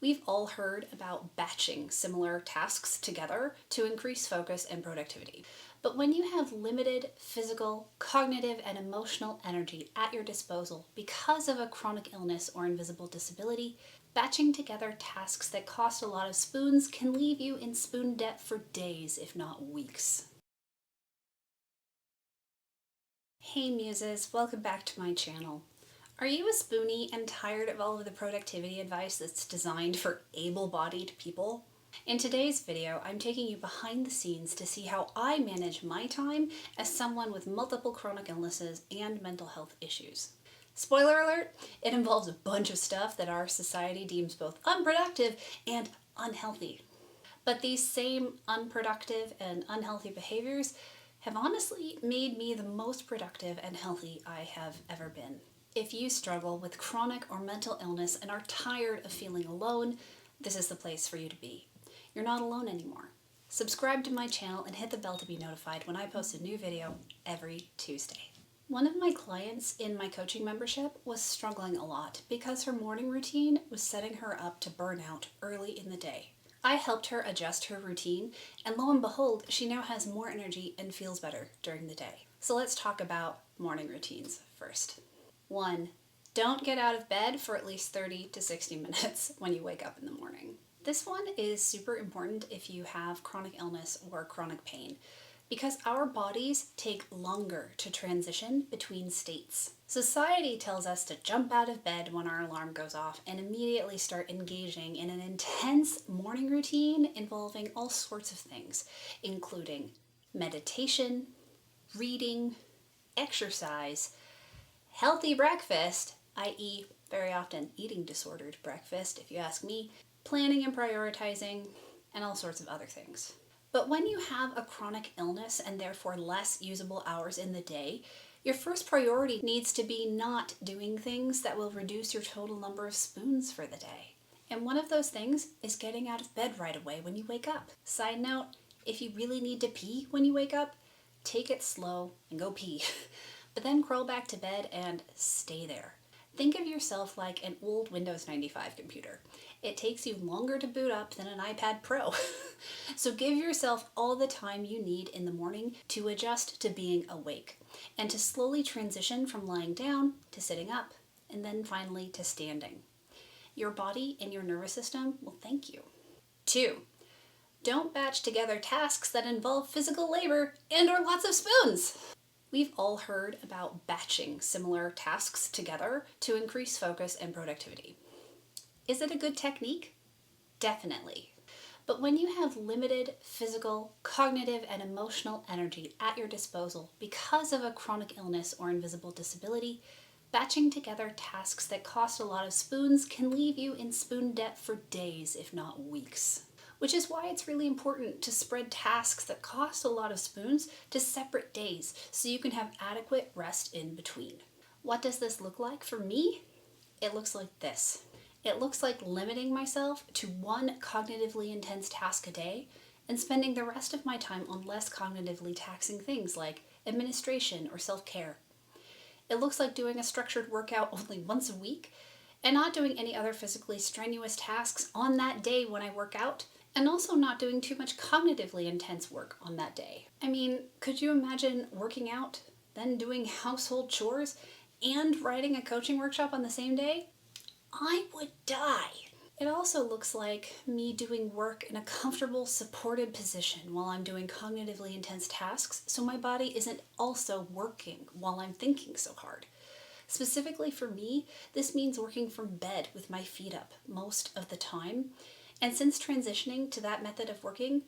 We've all heard about batching similar tasks together to increase focus and productivity. But when you have limited physical, cognitive, and emotional energy at your disposal because of a chronic illness or invisible disability, batching together tasks that cost a lot of spoons can leave you in spoon debt for days, if not weeks. Hey Muses, welcome back to my channel. Are you a spoonie and tired of all of the productivity advice that's designed for able-bodied people? In today's video, I'm taking you behind the scenes to see how I manage my time as someone with multiple chronic illnesses and mental health issues. Spoiler alert, it involves a bunch of stuff that our society deems both unproductive and unhealthy. But these same unproductive and unhealthy behaviors have honestly made me the most productive and healthy I have ever been. If you struggle with chronic or mental illness and are tired of feeling alone, this is the place for you to be. You're not alone anymore. Subscribe to my channel and hit the bell to be notified when I post a new video every Tuesday. One of my clients in my coaching membership was struggling a lot because her morning routine was setting her up to burn out early in the day. I helped her adjust her routine, and lo and behold, she now has more energy and feels better during the day. So let's talk about morning routines first. 1. Don't get out of bed for at least 30 to 60 minutes when you wake up in the morning. This one is super important if you have chronic illness or chronic pain, because our bodies take longer to transition between states. Society tells us to jump out of bed when our alarm goes off and immediately start engaging in an intense morning routine involving all sorts of things, including meditation, reading, exercise, healthy breakfast, i.e. very often eating disordered breakfast if you ask me, planning and prioritizing, and all sorts of other things. But when you have a chronic illness and therefore less usable hours in the day, your first priority needs to be not doing things that will reduce your total number of spoons for the day. And one of those things is getting out of bed right away when you wake up. Side note, if you really need to pee when you wake up, take it slow and go pee. But then crawl back to bed and stay there. Think of yourself like an old Windows 95 computer. It takes you longer to boot up than an iPad Pro. So give yourself all the time you need in the morning to adjust to being awake and to slowly transition from lying down to sitting up and then finally to standing. Your body and your nervous system will thank you. 2. Don't batch together tasks that involve physical labor and/or lots of spoons. We've all heard about batching similar tasks together to increase focus and productivity. Is it a good technique? Definitely. But when you have limited physical, cognitive, and emotional energy at your disposal because of a chronic illness or invisible disability, batching together tasks that cost a lot of spoons can leave you in spoon debt for days, if not weeks. Which is why it's really important to spread tasks that cost a lot of spoons to separate days so you can have adequate rest in between. What does this look like for me? It looks like this. It looks like limiting myself to one cognitively intense task a day and spending the rest of my time on less cognitively taxing things like administration or self-care. It looks like doing a structured workout only once a week and not doing any other physically strenuous tasks on that day when I work out, and also not doing too much cognitively intense work on that day. I mean, could you imagine working out, then doing household chores, and writing a coaching workshop on the same day? I would die. It also looks like me doing work in a comfortable, supported position while I'm doing cognitively intense tasks, so my body isn't also working while I'm thinking so hard. Specifically for me, this means working from bed with my feet up most of the time. And since transitioning to that method of working,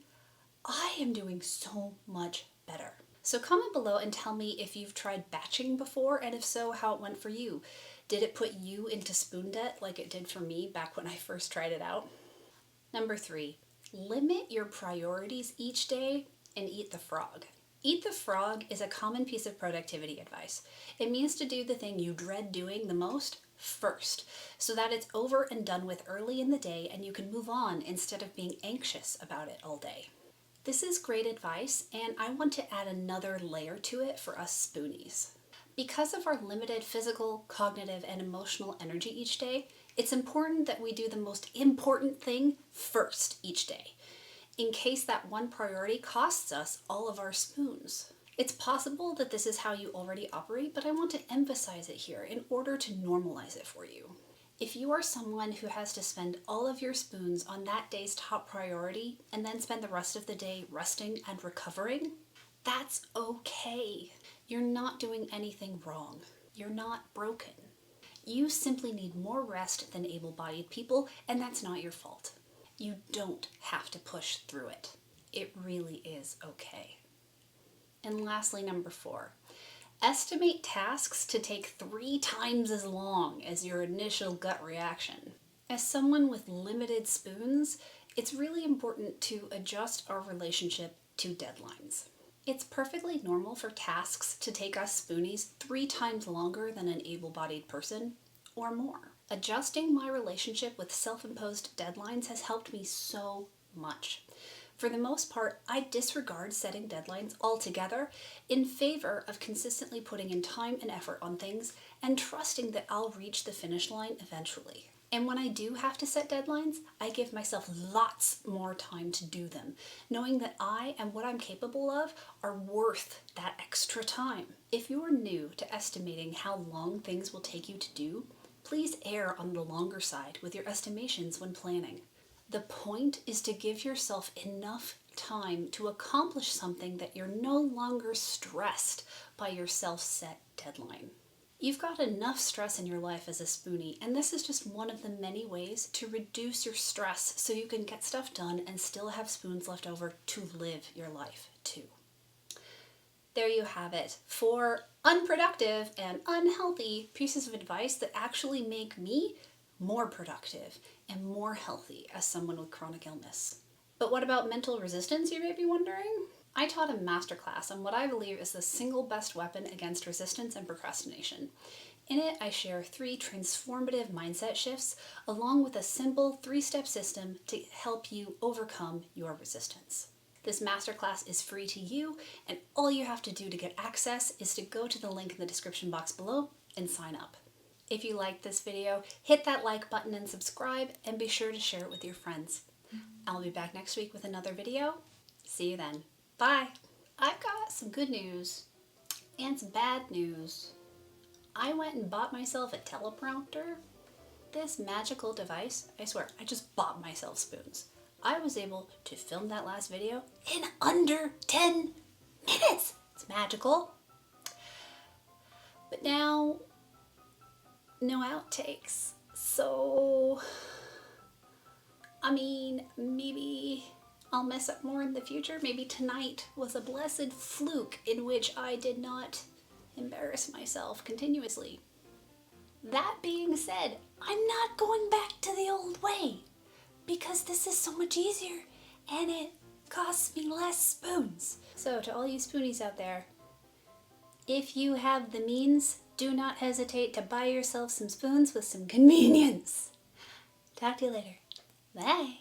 I am doing so much better. So comment below and tell me if you've tried batching before, and if so, how it went for you. Did it put you into spoon debt like it did for me back when I first tried it out? Number 3, limit your priorities each day and eat the frog. Eat the frog is a common piece of productivity advice. It means to do the thing you dread doing the most first, so that it's over and done with early in the day and you can move on instead of being anxious about it all day. This is great advice, and I want to add another layer to it for us spoonies. Because of our limited physical, cognitive, and emotional energy each day, It's important that we do the most important thing first each day, in case that one priority costs us all of our spoons. It's possible that this is how you already operate, but I want to emphasize it here in order to normalize it for you. If you are someone who has to spend all of your spoons on that day's top priority and then spend the rest of the day resting and recovering, that's okay. You're not doing anything wrong. You're not broken. You simply need more rest than able-bodied people, and that's not your fault. You don't have to push through it. It really is okay. And lastly, number 4, estimate tasks to take 3 times as long as your initial gut reaction. As someone with limited spoons, it's really important to adjust our relationship to deadlines. It's perfectly normal for tasks to take us spoonies 3 times longer than an able-bodied person, or more. Adjusting my relationship with self-imposed deadlines has helped me so much. For the most part, I disregard setting deadlines altogether in favor of consistently putting in time and effort on things and trusting that I'll reach the finish line eventually. And when I do have to set deadlines, I give myself lots more time to do them, knowing that I and what I'm capable of are worth that extra time. If you're new to estimating how long things will take you to do, please err on the longer side with your estimations when planning. The point is to give yourself enough time to accomplish something that you're no longer stressed by your self-set deadline. You've got enough stress in your life as a spoonie, and this is just one of the many ways to reduce your stress so you can get stuff done and still have spoons left over to live your life too. There you have it, 4 unproductive and unhealthy pieces of advice that actually make me more productive and more healthy as someone with chronic illness. But what about mental resistance, you may be wondering? I taught a masterclass on what I believe is the single best weapon against resistance and procrastination. In it, I share 3 transformative mindset shifts along with a simple 3-step system to help you overcome your resistance. This masterclass is free to you, and all you have to do to get access is to go to the link in the description box below and sign up. If you liked this video, hit that like button and subscribe, and be sure to share it with your friends. I'll be back next week with another video. See you then. Bye! I've got some good news and some bad news. I went and bought myself a teleprompter. This magical device, I swear, I just bought myself spoons. I was able to film that last video in under 10 minutes. It's magical. But now, no outtakes. So, I mean, maybe I'll mess up more in the future. Maybe tonight was a blessed fluke in which I did not embarrass myself continuously. That being said, I'm not going back to the old way because this is so much easier and it costs me less spoons. So to all you spoonies out there, if you have the means, do not hesitate to buy yourself some spoons with some convenience. Talk to you later. Bye.